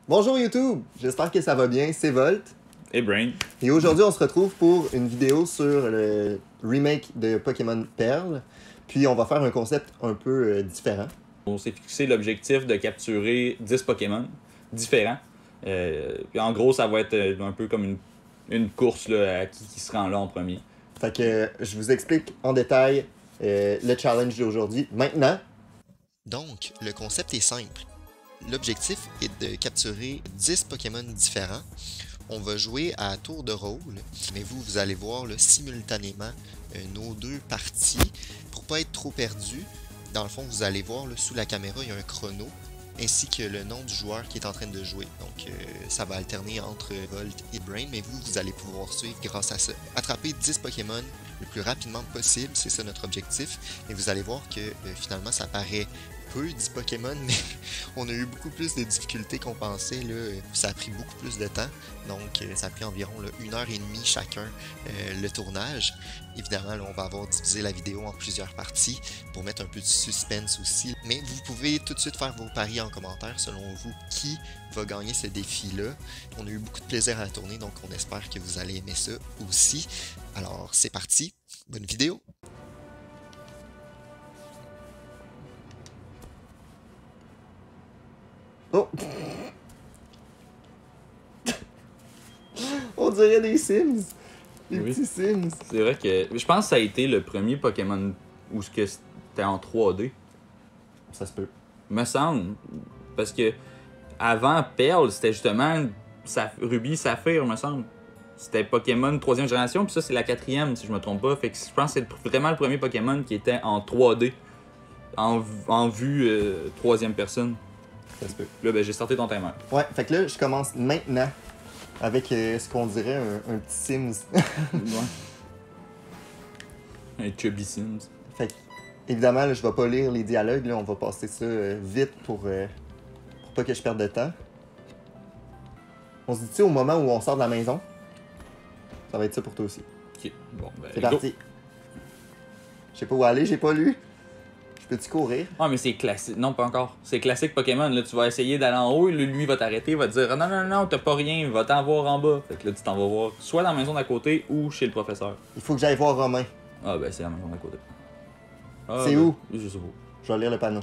Bonjour YouTube, j'espère que ça va bien, c'est Volt. Et Brain. Et aujourd'hui, on se retrouve pour une vidéo sur le remake de Pokémon Perle. Puis on va faire un concept un peu différent. On s'est fixé l'objectif de capturer 10 Pokémon différents. Puis en gros, ça va être un peu comme une course là, à qui se rend là en premier. Fait que je vous explique en détail le challenge d'aujourd'hui maintenant. Donc, le concept est simple. L'objectif est de capturer 10 Pokémon différents. On va jouer à tour de rôle, mais vous allez voir là, simultanément nos deux parties. Pour pas être trop perdu, dans le fond, vous allez voir là, sous la caméra, il y a un chrono, ainsi que le nom du joueur qui est en train de jouer. Donc, ça va alterner entre Volt et Brain, mais vous allez pouvoir suivre grâce à ça. Attraper 10 Pokémon le plus rapidement possible, c'est ça notre objectif. Et vous allez voir que finalement, ça paraît peu 10 Pokémon, mais on a eu beaucoup plus de difficultés qu'on pensait. Là. Ça a pris beaucoup plus de temps. Donc, ça a pris environ là, 1h30 chacun le tournage. Évidemment, là, on va avoir divisé la vidéo en plusieurs parties pour mettre un peu de suspense aussi. Mais vous pouvez tout de suite faire vos paris en commentaire selon vous qui va gagner ce défi-là. On a eu beaucoup de plaisir à la tourner, donc on espère que vous allez aimer ça aussi. Alors, c'est parti. Bonne vidéo! Oh! On dirait des Sims! Des petits Sims! C'est vrai que je pense que ça a été le premier Pokémon où c'était en 3D. Ça se peut. Me semble. Parce que avant Perle, c'était justement Ruby Saphir, me semble. C'était Pokémon 3e génération, puis ça c'est la 4e si je me trompe pas. Fait que je pense que c'est vraiment le premier Pokémon qui était en 3D. En vue 3e personne. Ça se peut. Là, ben, j'ai starté ton timer. Ouais, fait que là, je commence maintenant avec ce qu'on dirait un petit Sims. Ouais. Un Chubby Sims. Fait que, évidemment, là, je vais pas lire les dialogues, là, on va passer ça vite pour pas que je perde de temps. On se dit-tu au moment où on sort de la maison? Ça va être ça pour toi aussi. Ok, bon, ben. C'est parti. Je sais pas où aller, j'ai pas lu. Je peux-tu courir? Ah, mais c'est classique. Non, pas encore. C'est classique Pokémon. Là, tu vas essayer d'aller en haut, lui va t'arrêter, il va te dire non, non, non, t'as pas rien, va t'en voir en bas. Fait que là, tu t'en vas voir soit dans la maison d'à côté ou chez le professeur. Il faut que j'aille voir Romain. Ah, ben, c'est la maison d'à côté. Ah, C'est ben, où? Je sais pas. Je vais lire le panneau.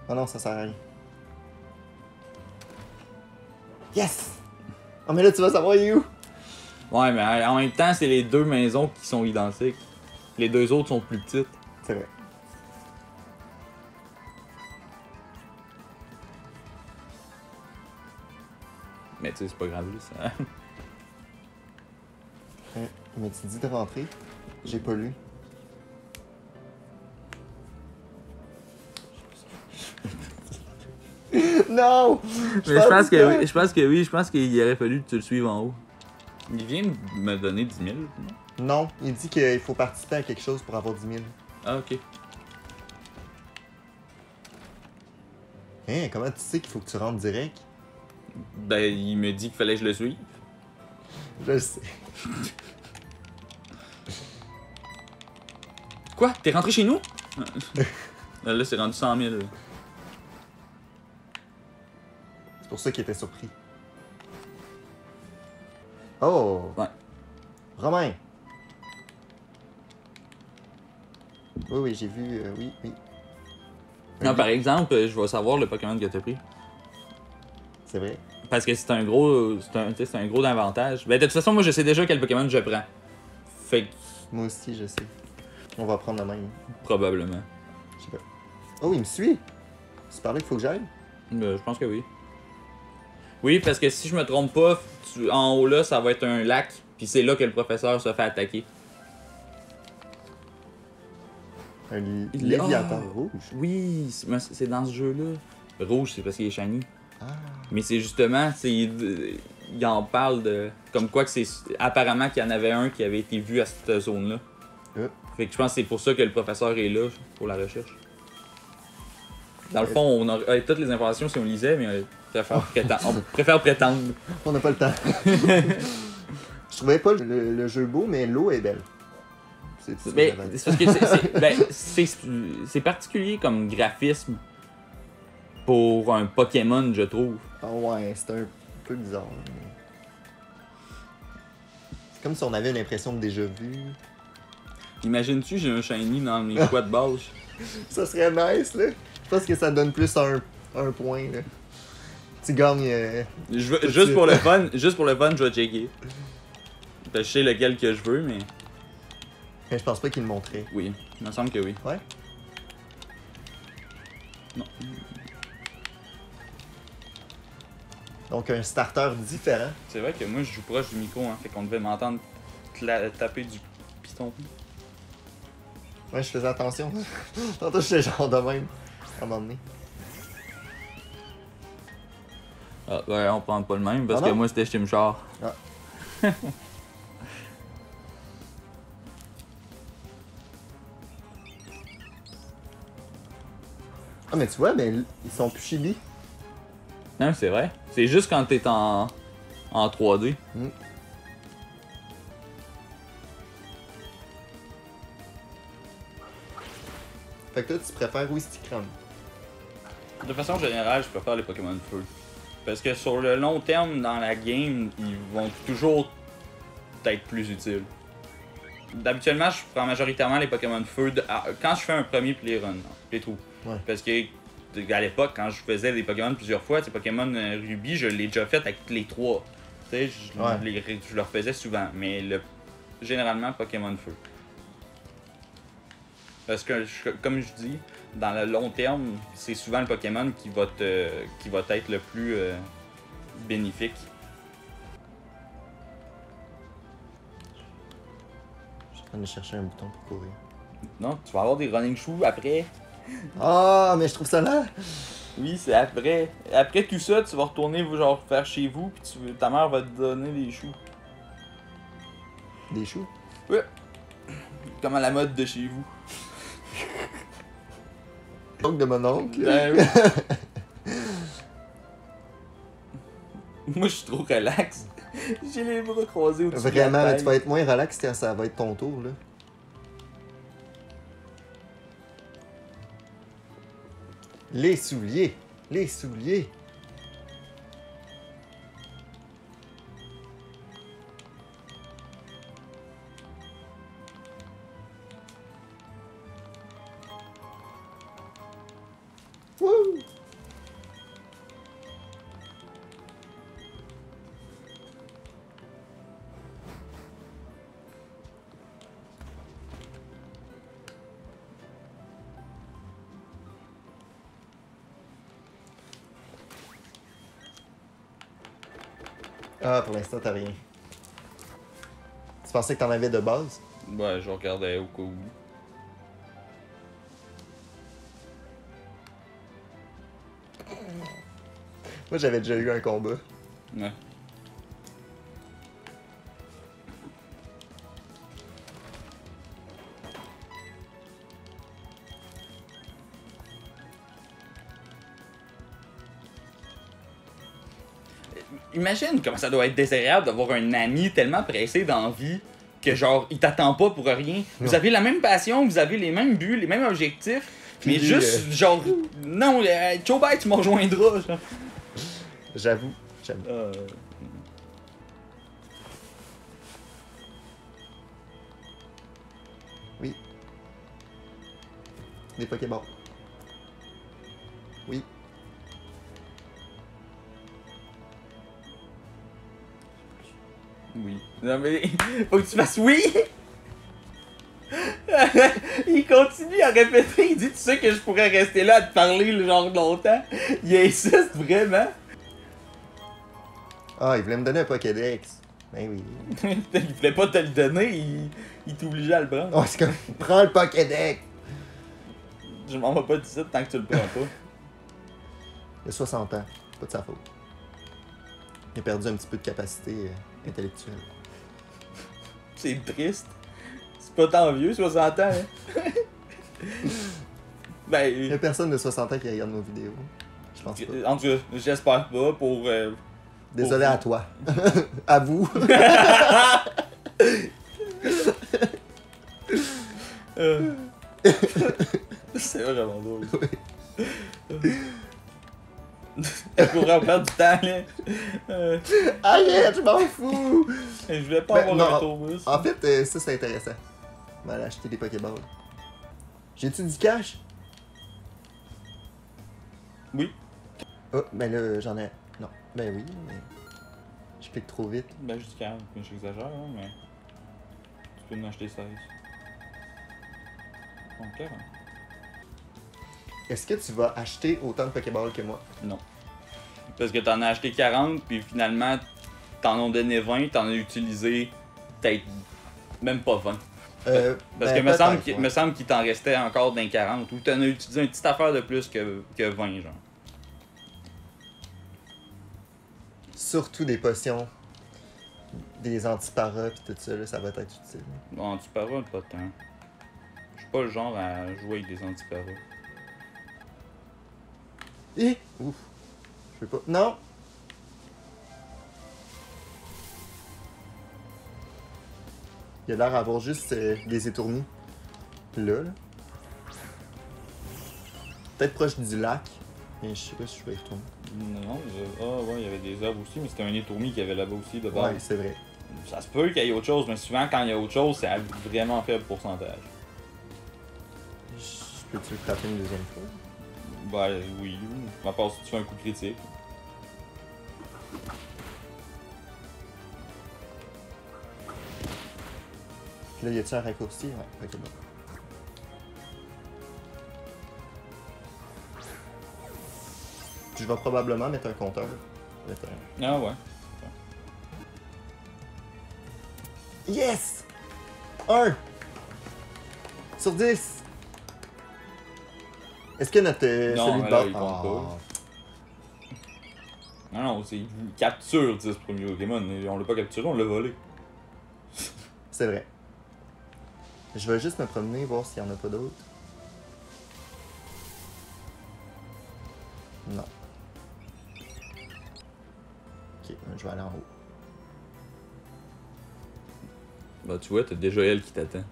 Ah non, ça sert à rien. Yes! Oh, mais là, tu vas savoir il est où? Ouais, mais en même temps, c'est les deux maisons qui sont identiques. Les deux autres sont plus petites. C'est vrai. Mais tu sais, c'est pas grave, ça. Mais tu dis de rentrer? J'ai pas lu. Non! Mais je pense que oui, je pense qu'il aurait fallu que tu le suives en haut. Il vient de me donner 10 000. Non, il dit qu'il faut participer à quelque chose pour avoir 10 000. Ah, ok. Hein, comment tu sais qu'il faut que tu rentres direct? Ben, il me dit qu'il fallait que je le suive. Je le sais. Quoi? T'es rentré chez nous? Là, c'est rendu 100 000. C'est pour ça qu'il était surpris. Oh! Ouais. Romain! Oui, oui, j'ai vu, oui, oui. Non, par exemple, je vais savoir le Pokémon que t'as pris. C'est vrai. Parce que c'est un gros. C'est un gros avantage. Ben, de toute façon, moi, je sais déjà quel Pokémon je prends. Fait que. Moi aussi, je sais. On va prendre le même. Probablement. Je sais pas. Oh, il me suit! Tu parlais qu'il faut que j'aille? Je pense que oui. Oui, parce que si je me trompe pas, en haut là, ça va être un lac. Puis c'est là que le professeur se fait attaquer. Un Léviathan rouge? Oui, c'est dans ce jeu-là. Rouge, c'est parce qu'il est shiny. Ah. Mais c'est justement, il en parle de. Comme quoi que c'est. Apparemment qu'il y en avait un qui avait été vu à cette zone-là. Fait que je pense que c'est pour ça que le professeur est là, pour la recherche. Dans le fond, on aurait toutes les informations si on lisait, mais on préfère prétendre. On n'a pas le temps. Je trouvais pas le jeu beau, mais l'eau est belle. Mais c'est parce que c'est particulier comme graphisme pour un Pokémon, je trouve. Ah ouais, c'est un peu bizarre. Mais... c'est comme si on avait une impression de déjà vu. Imagine-tu, j'ai un shiny dans mes choix de base. Ça serait nice, là. Je pense que ça donne plus un point, là. Tu gagnes. Juste pour le fun, je vais checker. Je sais lequel que je veux, mais. Mais je pense pas qu'il le montrait. Oui, il me semble que oui. Ouais? Non. Donc un starter différent. C'est vrai que moi je joue proche du micro, hein, fait qu'on devait m'entendre taper du piston. Ouais, je faisais attention. Tantôt, j'étais genre de même. À un moment donné. Ah, ouais, on prend pas le même parce Ah que non? moi c'était Chimchar. Ah. Ah, mais tu vois, mais ils sont plus chibi. Non, c'est vrai. C'est juste quand t'es en 3D. Fait que toi, tu préfères Wistikram. De façon générale, je préfère les Pokémon de feu. Parce que sur le long terme, dans la game, ils vont toujours être plus utiles. D'habituellement, je prends majoritairement les Pokémon de feu quand je fais un premier playrun, playthrough. Ouais. Parce que à l'époque, quand je faisais des Pokémon plusieurs fois, ces Pokémon Ruby, je l'ai déjà fait avec les trois. Tu sais, je le refaisais souvent. Mais généralement, Pokémon de feu. Parce que, comme je dis, dans le long terme, c'est souvent le Pokémon qui va être le plus bénéfique. Je suis en train de chercher un bouton pour courir. Non, tu vas avoir des running shoes après. Ah, mais je trouve ça là. Oui, c'est après. Après tout ça, tu vas retourner genre faire chez vous, puis ta mère va te donner des choux. Des choux? Ouais. Comme à la mode de chez vous. Donc de mon oncle. Ben oui. Moi, je suis trop relax. J'ai les bras croisés au-dessus de la Vraiment, mais tête. tu vas être moins relax quand ça va être ton tour, là. Les souliers. Les souliers. Wouh! Ah, pour l'instant, t'as rien. Tu pensais que t'en avais de base? Ouais, je regardais au cas où. Moi, j'avais déjà eu un combat. Ouais. Imagine comment ça doit être désagréable d'avoir un ami tellement pressé dans la vie que genre il t'attend pas pour rien. Vous avez la même passion, vous avez les mêmes buts, les mêmes objectifs, mais Puis, juste genre non, Joe Biden tu me rejoindras. Genre. J'avoue. Oui. Des Pokéballs. Oui. Oui. Non mais faut que tu fasses oui. Il continue à répéter, il dit tu sais que je pourrais rester là à te parler le genre longtemps. Il insiste vraiment. Ah, il voulait me donner un Pokédex. Ben oui. Il voulait pas te le donner, il t'obligeait à le prendre. Oh, c'est comme, prends le Pokédex! Je m'en vais pas d'ici tant que tu le prends pas. Il a 60 ans, c'est pas de sa faute. Il a perdu un petit peu de capacité intellectuelle. C'est triste. C'est pas tant vieux, 60 ans. Hein? Il y a Ben. personne de 60 ans qui regarde nos vidéos. Je pense pas. En tout cas, j'espère pas pour. Désolé à toi. À vous. C'est vraiment drôle. courir à perdre du temps, là. Arrête, je m'en fous! Je voulais pas avoir non, un tourbus. En fait, ça c'est intéressant. On va aller acheter des Pokéballs. J'ai-tu du cash? Oui. Oh, ben là, j'en ai. Non. Ben oui, mais. Je clique trop vite. Ben, je dis 40, mais j'exagère, hein, mais. Tu peux en acheter 16. Bon, 40. Est-ce que tu vas acheter autant de Pokéballs que moi? Non. Parce que t'en as acheté 40, puis finalement, t'en as donné 20, t'en as utilisé peut-être même pas 20. Parce que me semble qu'il t'en restait encore d'un 40, ou t'en as utilisé une petite affaire de plus que 20, genre. Surtout des potions, des antiparas pis tout ça, là, ça va être utile. Bon, antiparas, pas tant. Je suis pas le genre à jouer avec des antiparas. Ouf. Je peux pas. Non! Il a l'air d'avoir juste des étournis. Là. Peut-être proche du lac. Mais je sais pas si je vais y retourner. Non, ouais, il y avait des arbres aussi, mais c'était un étourmi qu'il y avait là-bas aussi de base. Ouais, c'est vrai. Ça se peut qu'il y ait autre chose, mais souvent quand il y a autre chose, c'est à vraiment faible pourcentage. Je peux-tu le frapper une deuxième fois? Ben oui, à part si tu fais un coup critique. Puis là, y a-tu un raccourci? Ouais, ok, bon. Puis je vais probablement mettre un compteur. Ah ouais. Yes! 1! Sur 10! Est-ce que notre. Non, celui de là, bord. il compte pas. Non, c'est capture 10 premiers Pokémon. On l'a pas capturé, on l'a volé. C'est vrai. Je vais juste me promener, voir s'il y en a pas d'autres. Non. Ok, je vais aller en haut. Bah tu vois, t'as déjà elle qui t'attend.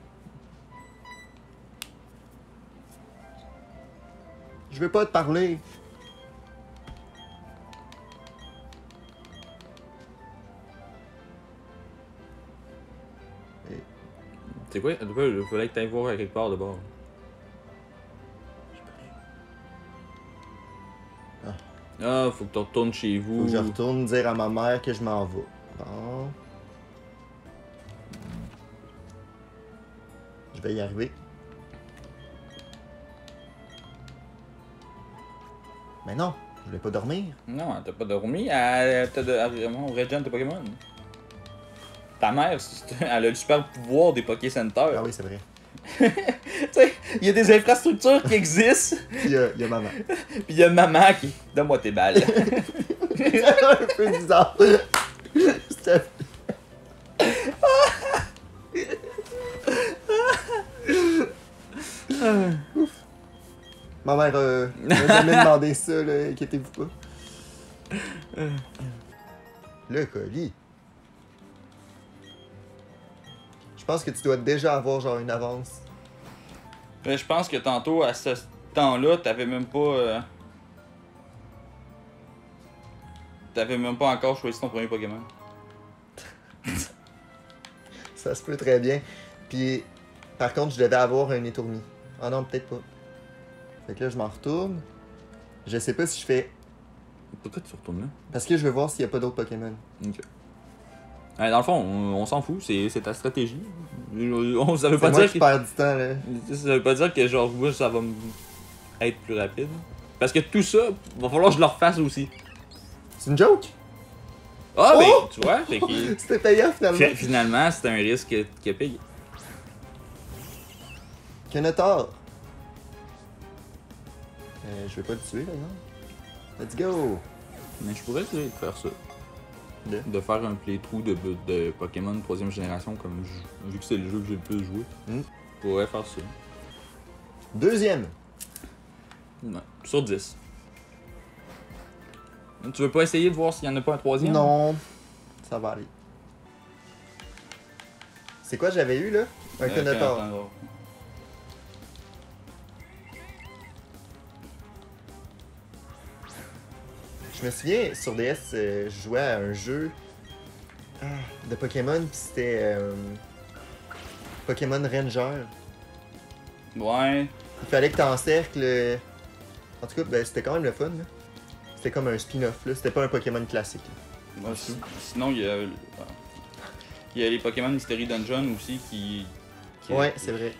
Je veux pas te parler. C'est quoi? Il fallait que t'ailles voir à quelque part de bord. Ah, faut que tu retournes chez vous. Faut que je retourne dire à ma mère que je m'en vais. Bon. Je vais y arriver. Mais non, je vais pas dormir. Non, t'as pas dormi. Vraiment, régène tes Pokémon. Ta mère, elle a le super pouvoir des Poké Center. Ah oui, c'est vrai. Tu sais, il y a des infrastructures qui existent. Puis il y a maman. Puis il y a maman qui. Donne-moi tes balles. C'est un peu bizarre. C'était. Ouf. Ma mère m'a jamais demandé ça, là, inquiétez-vous pas. Le colis. Je pense que tu dois déjà avoir genre une avance. Mais je pense que tantôt, à ce temps-là, t'avais même pas. T'avais même pas encore choisi ton premier Pokémon. Ça se peut très bien. Puis, par contre, je devais avoir un étourni. Ah non, peut-être pas. Fait que là, je m'en retourne. Je sais pas si je fais. Pourquoi tu retournes là? Parce que je veux voir s'il y a pas d'autres Pokémon. Ok. Ouais, dans le fond, on s'en fout, c'est ta stratégie. Ça veut pas C'est moi dire qui perds du temps, là. Ça veut pas dire que genre moi ça va être plus rapide. Parce que tout ça, va falloir que je le refasse aussi. C'est une joke? Ah Oh! ben, tu vois, fait que. C'était payant, finalement. Finalement, c'est un risque qui a payé. Kenetor. Je vais pas le tuer, là, non? Let's go! Mais je pourrais essayer de faire ça. De? De faire un playthrough de Pokémon 3ème génération, comme vu que c'est le jeu que j'ai le plus joué. Je pourrais faire ça. Deuxième. Ouais, sur 10. Tu veux pas essayer de voir s'il y en a pas un troisième? Non. Ça va aller. C'est quoi j'avais eu, là? Un Kenetor. Je me souviens, sur DS, je jouais à un jeu de Pokémon, puis c'était Pokémon Ranger. Ouais. Il fallait que t'encercles... En tout cas, ben, c'était quand même le fun. Là. C'était comme un spin-off. Là. C'était pas un Pokémon classique. Ouais, sinon, il y a les Pokémon Mystery Dungeon aussi qui ouais, c'est vrai.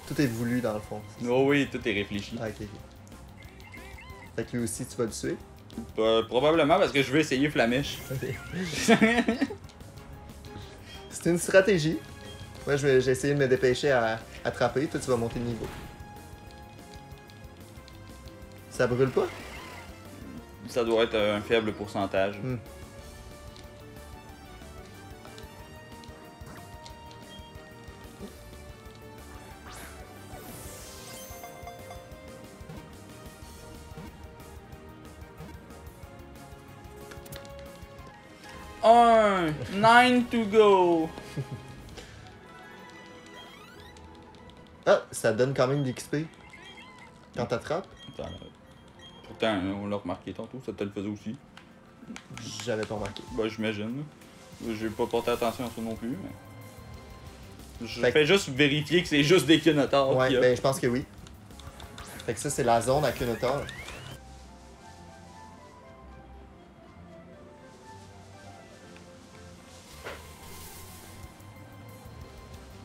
Tout est voulu dans le fond. Oh oui, tout est réfléchi. Ah, ok. Fait que lui aussi, tu vas le tuer? Probablement parce que je veux essayer Flamèche. C'est une stratégie. Moi, j'ai essayé de me dépêcher à attraper. Toi, tu vas monter de niveau. Ça brûle pas? Ça doit être un faible pourcentage. Hmm. Un, 9 to go. Ah, ça donne quand même de l'XP quand t'attrapes. Pourtant, on l'a remarqué tantôt, ça te le faisait aussi. J'avais pas remarqué. Ben, j'imagine. J'ai pas porté attention à ça non plus, mais... Je Fait fais juste vérifier que c'est juste des Kenotaurs. Ouais, ben je pense que oui. Fait que ça, c'est la zone à Kenotaur.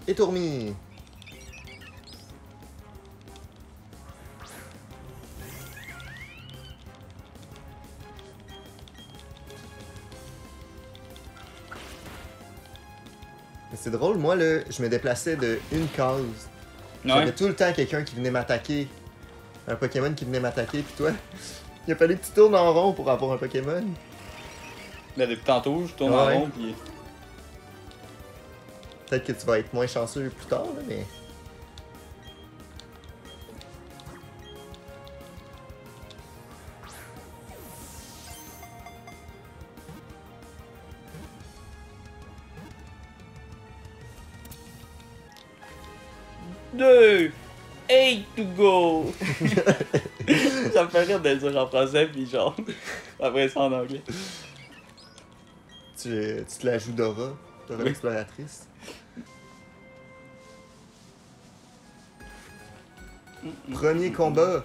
Et Tourmi. C'est drôle, moi, là, je me déplaçais de une case. J'avais tout le temps quelqu'un qui venait m'attaquer. Un Pokémon qui venait m'attaquer, puis toi, il a fallu que tu tournes en rond pour avoir un Pokémon. Là, depuis tantôt, je tourne en rond, puis... Peut-être que tu vas être moins chanceux plus tard, là, mais... Deux, 8 to go. Ça me fait rire de le dire en français, puis genre, après ça en anglais. Tu te la joues Dora Oui. l'exploratrice. Premier combat.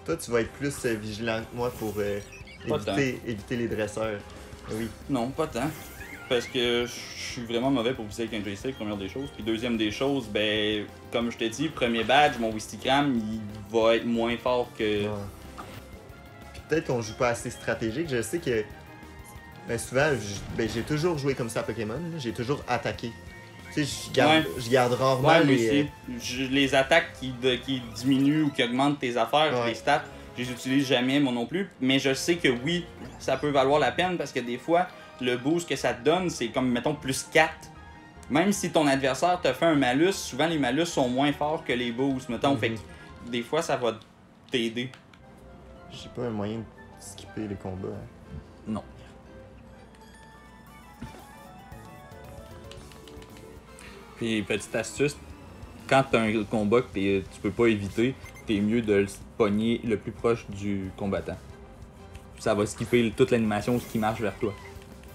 Toi, tu vas être plus vigilant que moi pour éviter les dresseurs. Oui. Non, pas tant. Parce que je suis vraiment mauvais pour viser avec un joystick, première des choses. Puis deuxième des choses, ben, comme je t'ai dit, premier badge, mon Wistikram, il va être moins fort que... Ouais. Puis peut-être qu'on joue pas assez stratégique. Je sais que ben, souvent, j'ai toujours joué comme ça à Pokémon. J'ai toujours attaqué. Tu sais, je garde rarement ouais, les... les attaques qui diminuent ou qui augmentent tes affaires, Ouais. les stats, je les utilise jamais moi non plus. Mais je sais que oui, ça peut valoir la peine parce que des fois, le boost que ça te donne, c'est comme, mettons, plus 4. Même si ton adversaire te fait un malus, souvent les malus sont moins forts que les boosts, mettons. Fait que des fois, ça va t'aider. J'ai pas un moyen de skipper les combats. Hein. Non. Puis, petite astuce, quand t'as un combat que tu peux pas éviter, t'es mieux de le pogner le plus proche du combattant. Ça va skipper toute l'animation qui marche vers toi.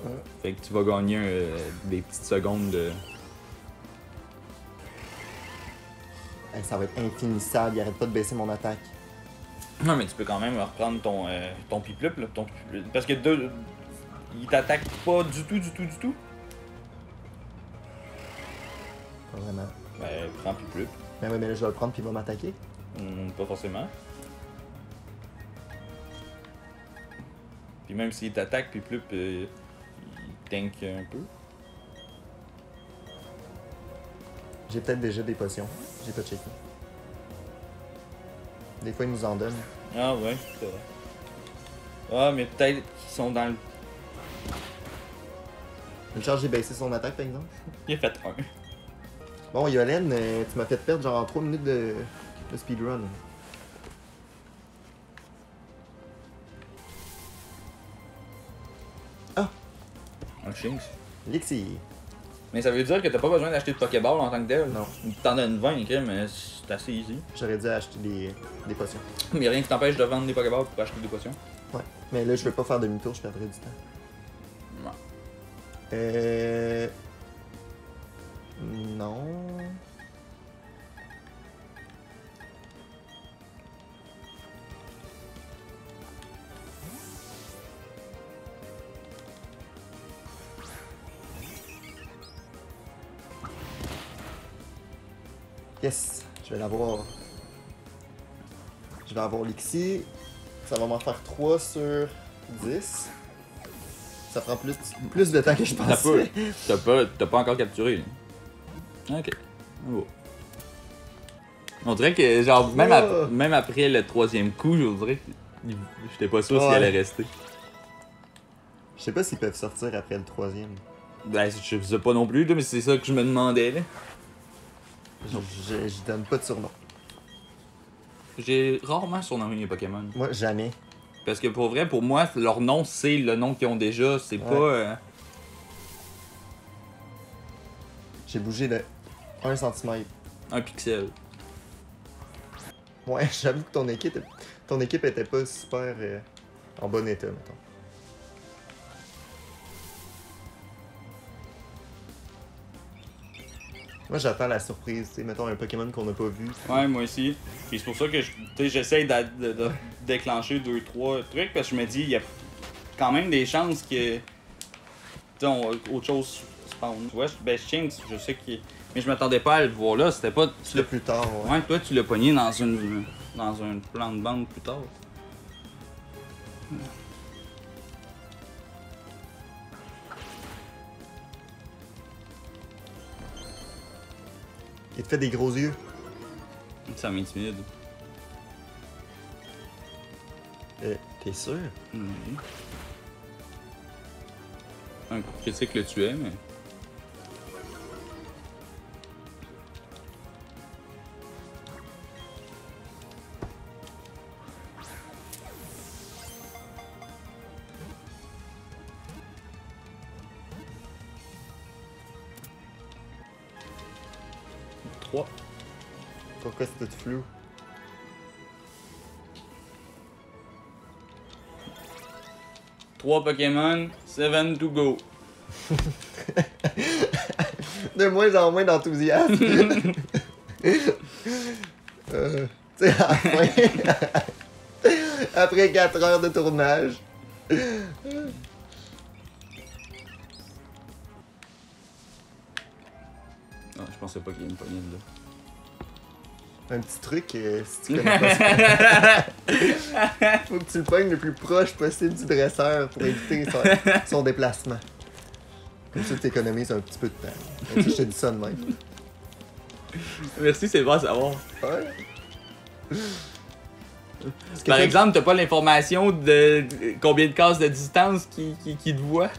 Ouais. Fait que tu vas gagner des petites secondes de... Hey, ça va être infinissable, il arrête pas de baisser mon attaque. Non, mais tu peux quand même reprendre ton piplup, là, parce que il t'attaque pas du tout. Pas vraiment. Ben, prends piplup. Mais là, je vais le prendre puis il va m'attaquer. Pas forcément. Puis même s'il t'attaque, piplup, il tank un peu. J'ai peut-être déjà des potions. J'ai pas checké. Des fois, ils nous en donnent. Ah ouais, c'est vrai. Ah, mais peut-être qu'ils sont dans le... Une charge, j'ai baissé son attaque, par exemple. Il a fait un. Bon, Yolène, tu m'as fait perdre genre 3 minutes de speedrun. Ah! Un Shinx. Lixie. Mais ça veut dire que t'as pas besoin d'acheter de Pokéball en tant que tel. Non. T'en as une 20, mais c'est assez easy. J'aurais dû acheter des potions. Mais y'a rien qui t'empêche de vendre des Pokéballs pour acheter des potions. Ouais. Mais là, je vais pas faire demi-tour, je perdrai du temps. Ouais. Non. Yes, je vais l'avoir. Je vais avoir l'Ixi. Ça va m'en faire 3 sur 10. Ça prend plus de temps que je pensais. T'as pas encore capturé. Là. Ok. Oh. On dirait que, genre, même après le 3e coup, je dirais que j'étais pas sûr s'il allait rester. Je sais pas s'ils peuvent sortir après le 3e. Ben, je sais pas non plus, là, mais c'est ça que je me demandais. Là. Je donne pas de surnom. J'ai rarement surnommé mes Pokémon. Moi, jamais. Parce que pour vrai, pour moi, leur nom, c'est le nom qu'ils ont déjà. C'est pas. J'ai bougé de 1 cm. Un pixel. Ouais, j'avoue que ton équipe était pas super en bon état, mettons. Moi, j'attends la surprise, tu sais, mettons un Pokémon qu'on n'a pas vu. Ouais, moi aussi. Puis c'est pour ça que j'essaie de déclencher 2-3 trucs, parce que je me dis, il y a quand même des chances que. Autre chose spawn. Tu vois, Shinx, je sais qu'il. Mais je m'attendais pas à le voir là, c'était pas. Le plus tard, ouais. Ouais, toi, tu l'as pogné dans un plan de bande plus tard. Il te fait des gros yeux. Ça m'intimide. T'es sûr? Un coup critique le tuait, mais. Pourquoi c'est tout flou? Trois Pokémon, 7 to go. De moins en moins d'enthousiasme. Tu sais, à la fin, après 4 heures de tournage. Non, je pensais pas qu'il y ait une poignée de là. Un petit truc, si tu connais pas ça. Faut que tu le pognes le plus proche possible du dresseur pour éviter son déplacement. Comme ça, tu économises un petit peu de temps. Et je te dis ça de même. Merci, c'est bon à savoir. Ouais. Par exemple, t'as pas l'information de combien de cases de distance qui te voit.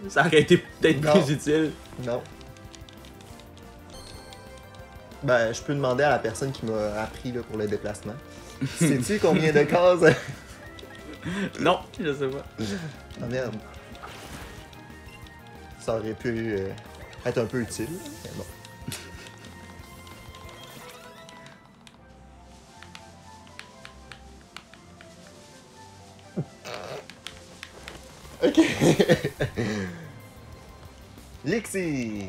Ça aurait été peut-être plus utile. Non. Ben, je peux demander à la personne qui m'a appris là, pour le déplacement. Sais-tu combien de cases? Non, je sais pas. Ah merde. Ça aurait pu être un peu utile, mais bon. Ok. Lixi.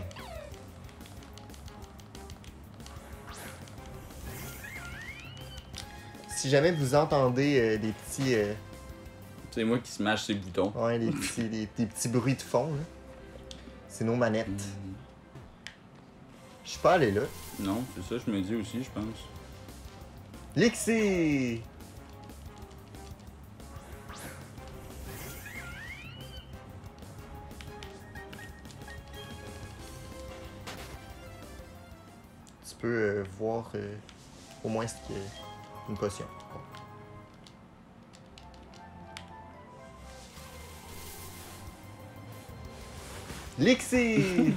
Si jamais vous entendez des petits... C'est moi qui smash ces boutons. Ouais, des petits bruits de fond, là. C'est nos manettes. Je suis pas allé là. Non, c'est ça, je me dis aussi, je pense. Lixi! Tu peux voir au moins ce qu'il y a une potion. Bon. Lixi!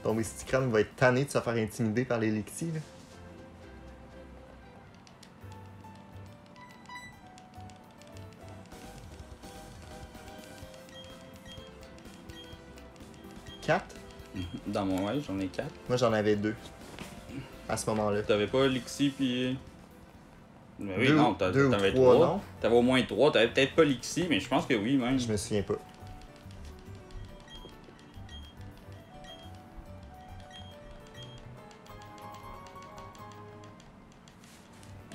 Ton Misticram va être tanné de se faire intimider par les Lexi, là. Quatre? Dans mon ouais, j'en ai 4. Moi, j'en avais 2. À ce moment-là. T'avais pas Lixie pis. Mais oui, Deux- non, deux ou t'avais trois, 3. non? T'avais au moins 3. T'avais peut-être pas Lixie, mais je pense que oui, même. Je me souviens pas.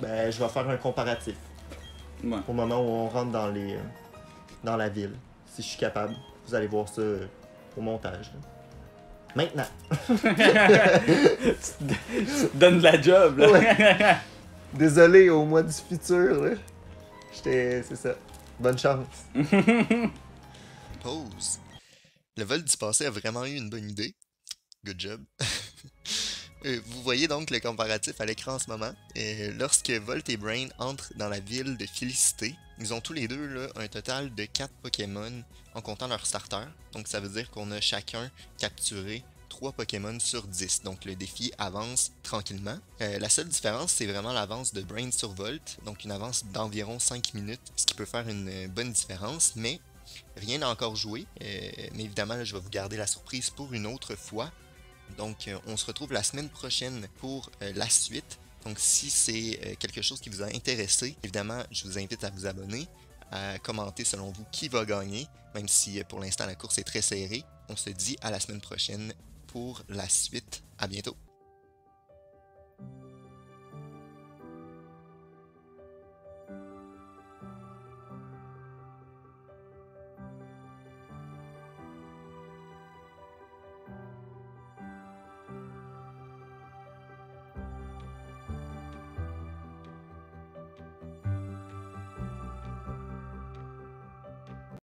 Ben, je vais faire un comparatif. Ouais. Au moment où on rentre dans la ville. Si je suis capable. Vous allez voir ça au montage, là. Maintenant. Tu te donnes de la job, là. Ouais. Désolé au mois du futur, là. C'est ça. Bonne chance. Pause. Le vol du passé a vraiment eu une bonne idée. Good job. Vous voyez donc le comparatif à l'écran en ce moment. Lorsque Volt et Brain entrent dans la ville de Félicité, ils ont tous les deux là, un total de 4 Pokémon en comptant leur starter. Donc ça veut dire qu'on a chacun capturé 3 Pokémon sur 10. Donc le défi avance tranquillement. La seule différence, c'est vraiment l'avance de Brain sur Volt. Donc une avance d'environ 5 minutes, ce qui peut faire une bonne différence. Mais rien n'a encore joué. Mais évidemment, là, je vais vous garder la surprise pour une autre fois. Donc, on se retrouve la semaine prochaine pour la suite. Donc, si c'est quelque chose qui vous a intéressé, évidemment, je vous invite à vous abonner, à commenter selon vous qui va gagner, même si pour l'instant la course est très serrée. On se dit à la semaine prochaine pour la suite. À bientôt!